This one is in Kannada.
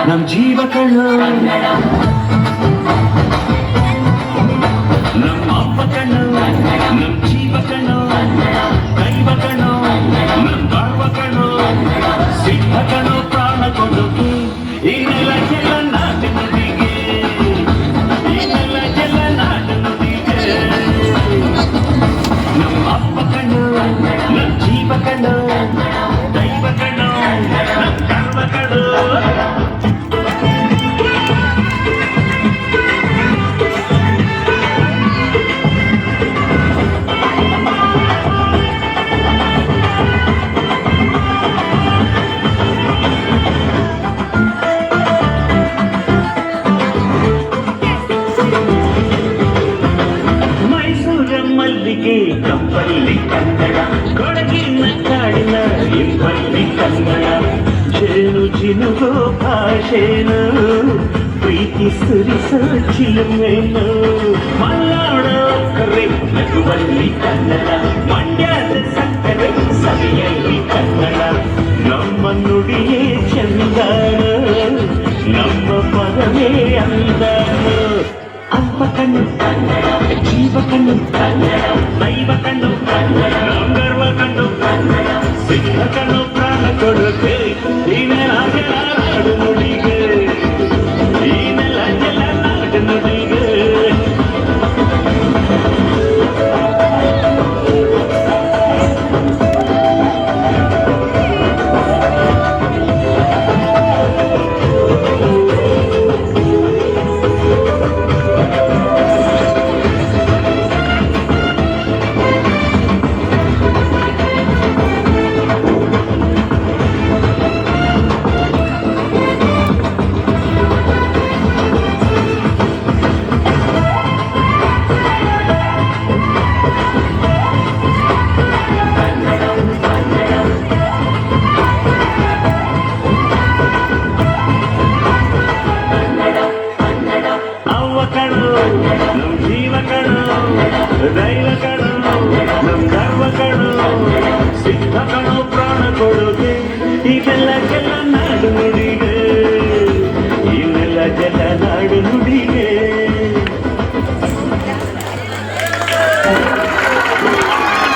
ನಮ್ ಜೀವ ಕಣ್ಣು ನಮ್ಮ ಅಪ್ಪ ಕಣ್ಣು ನಮ್ ಜೀವ ಕಣ್ಣು ದೈವ ಕಣ್ಣು ನಮ್ ಗರ್ವ ಕಣ್ಣು ಸಿದ್ಧ ಕಣ್ಣು ಪ್ರಾಣ ಕೊಡುಗೆ ಈ ನೆಲ ಜಲ ನಾಡು ನುಡಿಗೆ ಈ ನೆಲ ಜಲ ನಾಡು ನುಡಿಗೆ ನಮ್ಮ ಅಪ್ಪ ಕಣ್ಣು ನಮ್ ಜೀವ ಕಣ್ಣು ದೈವ ಕಣ್ಣು ನಮ್ ಗರ್ವ ಕಣ್ಣು ಮಲ್ಲಿಗೆ ಕಪ್ಪಲ್ಲಿ ಕನ್ನಡ ಕೊಡಗಿನ ಕಾಡಿನ ಇಂಪಲ್ಲಿ ಕನ್ನಡ ಜೇನು ಜಿನುಗೋ ಭಾಷೆನು ಪ್ರೀತಿ ಸುರಿಸೋ ಚಿಲುಮೆನು ಮಲ್ನಾಡೋ ಕರೆ ನಗುವಲ್ಲಿ ಕನ್ನಡ ಮಂಡ್ಯದ ಸಕ್ಕರೆ ಸವಿಯಲ್ಲಿ ಕನ್ನಡ ನಮ್ಮ ನುಡಿಯೇ ಚಂದಾನ ನಮ್ಮ ಪದವೇ ಅಂದಾನ ಅಪ್ಪ ಕಣ್ಣು ಕನ್ನಡ ಜೀವ ಕಣ್ಣು ಕನ್ನಡ ದೈವ ಕಣ್ಣು ಕನ್ನಡ ಗರ್ವ ಕಣ್ಣು ಕನ್ನಡ ಸಿದ್ಧ ಕಣ್ಣು ಪ್ರಾಣ ಕೊಡುತ್ತೆ ಈ ನೆಲ ಜಲ ನಾಡು ನುಡಿಗೆ ಈ ನೆಲ ಜಲ ನಾಡು ನುಡಿಗೆ ನಮ್ ಜೀವ ಕಣು ದೈವ ಕಣು ನಮ್ ಗರ್ವ ಕಣು ಸಿದ್ಧ ಕಣು ಪ್ರಾಣ ಕೊಡುಗೆ ಇದೆಲ್ಲ ಜಲ ನಾಡು ನುಡಿಗೆ ಇದೆಲ್ಲ ಜಲ ನಾಡು ನುಡಿಗೆ